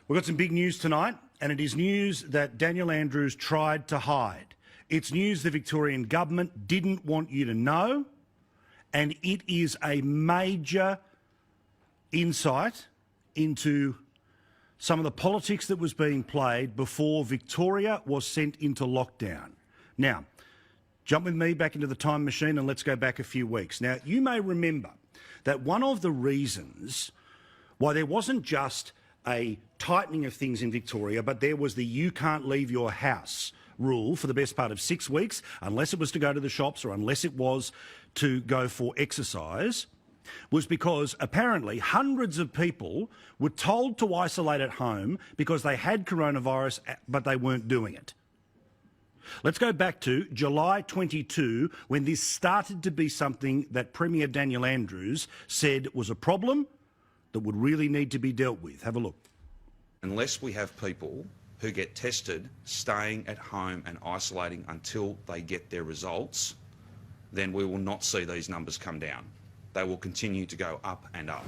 We've got some big news tonight, and it is news that Daniel Andrews tried to hide. It's news the Victorian government didn't want you to know, and it is a major insight into some of the politics that was being played before Victoria was sent into lockdown. Now, jump with me back into the time machine and let's go back a few weeks. Now, you may remember that one of the reasons why there wasn't just a tightening of things in Victoria, but there was the you can't leave your house rule for the best part of 6 weeks, unless it was to go to the shops or unless it was to go for exercise, was because apparently hundreds of people were told to isolate at home because they had coronavirus, but they weren't doing it. Let's go back to July 22, when this started to be something that Premier Daniel Andrews said was a problem that would really need to be dealt with. Have a look. Unless we have people who get tested staying at home and isolating until they get their results, then we will not see these numbers come down. They will continue to go up and up.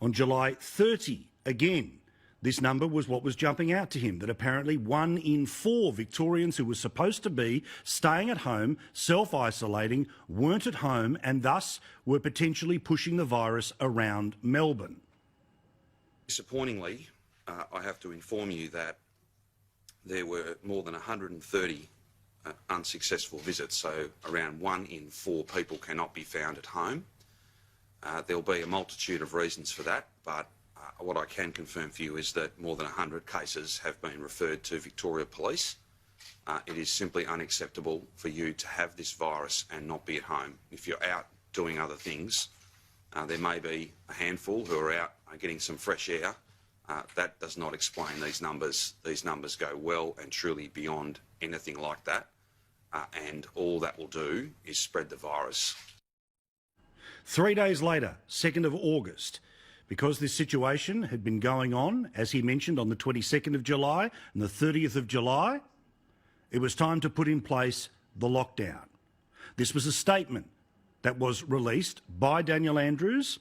On July 30, again, this number was what was jumping out to him, that apparently 1 in 4 Victorians who were supposed to be staying at home, self-isolating, weren't at home and thus were potentially pushing the virus around Melbourne. Disappointingly, I have to inform you that there were more than 130 unsuccessful visits, so around 1 in 4 people cannot be found at home. There'll be a multitude of reasons for that, but what I can confirm for you is that more than 100 cases have been referred to Victoria Police. It is simply unacceptable for you to have this virus and not be at home. If you're out doing other things, there may be a handful who are out getting some fresh air. That does not explain these numbers. These numbers go well and truly beyond anything like that, and all that will do is spread the virus. 3 days later, 2nd of August, because this situation had been going on, as he mentioned, on the 22nd of July and the 30th of July, it was time to put in place the lockdown. This was a statement that was released by Daniel Andrews,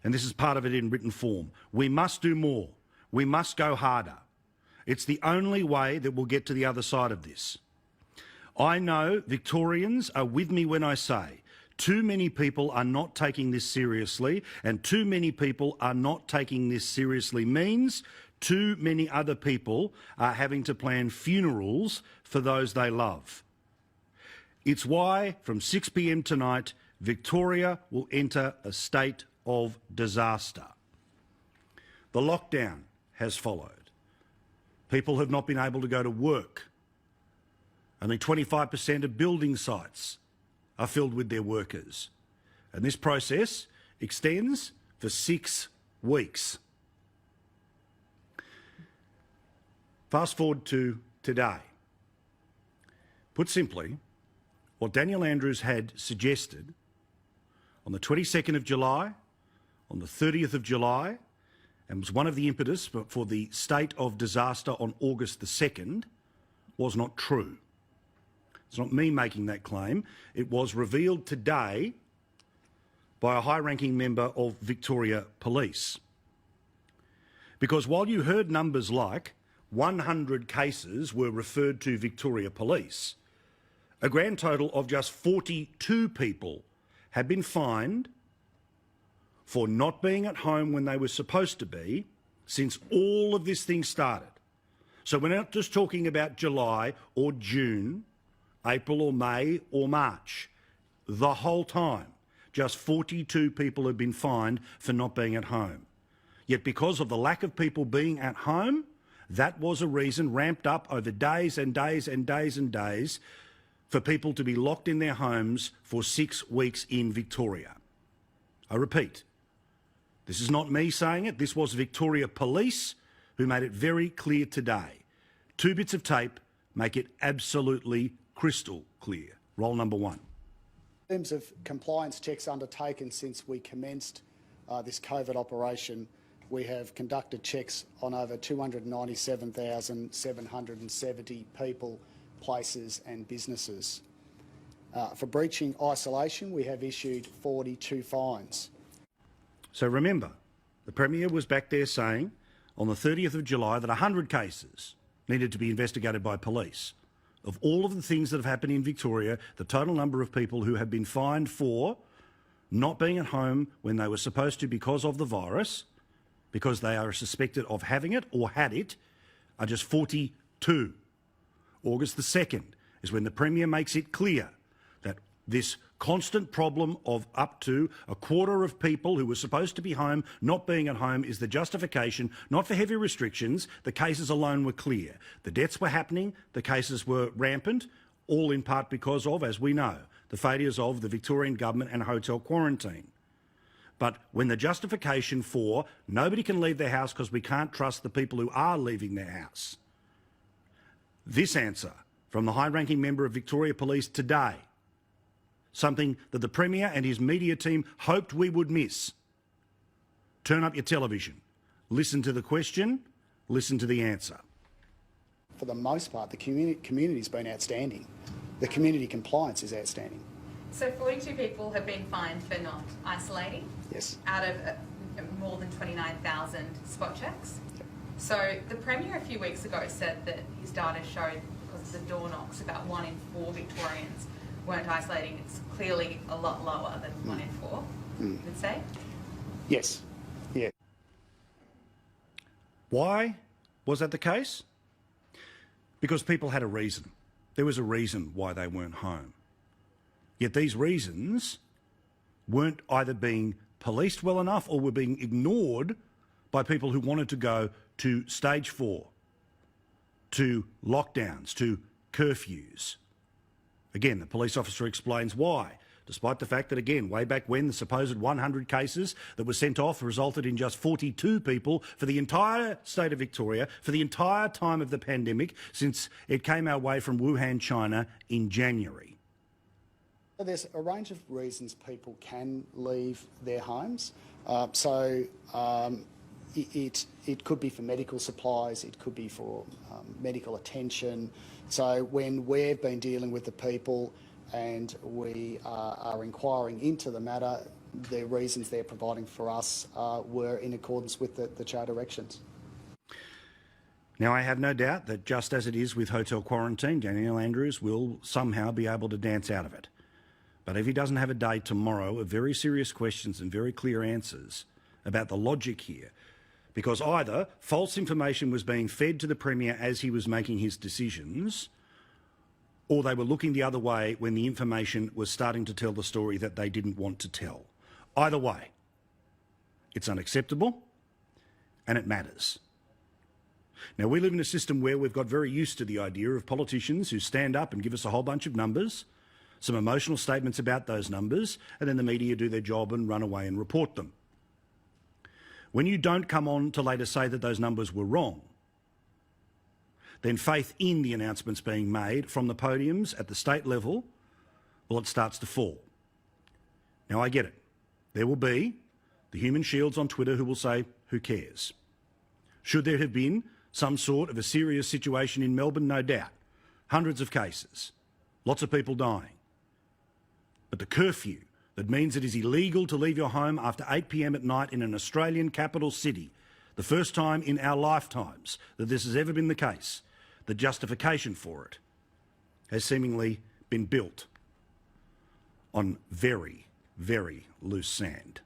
and this is part of it in written form. We must do more. We must go harder. It's the only way that we'll get to the other side of this. I know Victorians are with me when I say too many people are not taking this seriously, and too many people are not taking this seriously means too many other people are having to plan funerals for those they love. It's why from 6 p.m. tonight, Victoria will enter a state of disaster. The lockdown has followed. People have not been able to go to work. Only 25% of building sites are filled with their workers. And this process extends for 6 weeks. Fast forward to today. Put simply, what Daniel Andrews had suggested on the 22nd of July, on the 30th of July, and was one of the impetus for the state of disaster on August the 2nd, was not true. It's not me making that claim. It was revealed today by a high-ranking member of Victoria Police. Because while you heard numbers like 100 cases were referred to Victoria Police, a grand total of just 42 people have been fined for not being at home when they were supposed to be since all of this thing started. So we're not just talking about July or June, April or May or March. The whole time, just 42 people have been fined for not being at home. Yet because of the lack of people being at home, that was a reason ramped up over days and days and days and days for people to be locked in their homes for 6 weeks in Victoria. I repeat, this is not me saying it. This was Victoria Police who made it very clear today. 2 bits of tape make it absolutely crystal clear. Roll number 1. In terms of compliance checks undertaken since we commenced this COVID operation, we have conducted checks on over 297,770 people, places and businesses. For breaching isolation, we have issued 42 fines. So remember, the Premier was back there saying on the 30th of July that 100 cases needed to be investigated by police. Of all of the things that have happened in Victoria, the total number of people who have been fined for not being at home when they were supposed to because of the virus, because they are suspected of having it or had it, are just 42. August the 2nd is when the Premier makes it clear that this constant problem of up to a quarter of people who were supposed to be home not being at home is the justification, not for heavy restrictions. The cases alone were clear. The deaths were happening, the cases were rampant, all in part because of, as we know, the failures of the Victorian government and hotel quarantine. But when the justification for nobody can leave their house because we can't trust the people who are leaving their house, this answer from the high-ranking member of Victoria Police today, something that the Premier and his media team hoped we would miss. Turn up your television, listen to the question, listen to the answer. For the most part, the community's been outstanding. The community compliance is outstanding. So 42 people have been fined for not isolating? Yes. Out of more than 29,000 spot checks? Yep. So the Premier a few weeks ago said that his data showed, because of the door knocks, about 1 in 4 Victorians weren't isolating. It's clearly a lot lower than 1 in 4, you would say? Yes. Yeah. Why was that the case? Because people had a reason. There was a reason why they weren't home. Yet these reasons weren't either being policed well enough or were being ignored by people who wanted to go to stage 4, to lockdowns, to curfews. Again, the police officer explains why, despite the fact that, again, way back when the supposed 100 cases that were sent off resulted in just 42 people for the entire state of Victoria, for the entire time of the pandemic, since it came our way from Wuhan, China in January. There's a range of reasons people can leave their homes. It could be for medical supplies, it could be for medical attention. So when we've been dealing with the people and we are inquiring into the matter, the reasons they're providing for us were in accordance with the CHAR directions. Now, I have no doubt that just as it is with hotel quarantine, Daniel Andrews will somehow be able to dance out of it. But if he doesn't have a day tomorrow of very serious questions and very clear answers about the logic here, because either false information was being fed to the Premier as he was making his decisions, or they were looking the other way when the information was starting to tell the story that they didn't want to tell. Either way, it's unacceptable and it matters. Now, we live in a system where we've got very used to the idea of politicians who stand up and give us a whole bunch of numbers, some emotional statements about those numbers, and then the media do their job and run away and report them. When you don't come on to later say that those numbers were wrong, then faith in the announcements being made from the podiums at the state level, well, it starts to fall. Now, I get it. There will be the human shields on Twitter who will say, who cares? Should there have been some sort of a serious situation in Melbourne? No doubt. Hundreds of cases. Lots of people dying. But the curfew that means it is illegal to leave your home after 8 p.m. at night in an Australian capital city, the first time in our lifetimes that this has ever been the case, the justification for it has seemingly been built on very, very loose sand.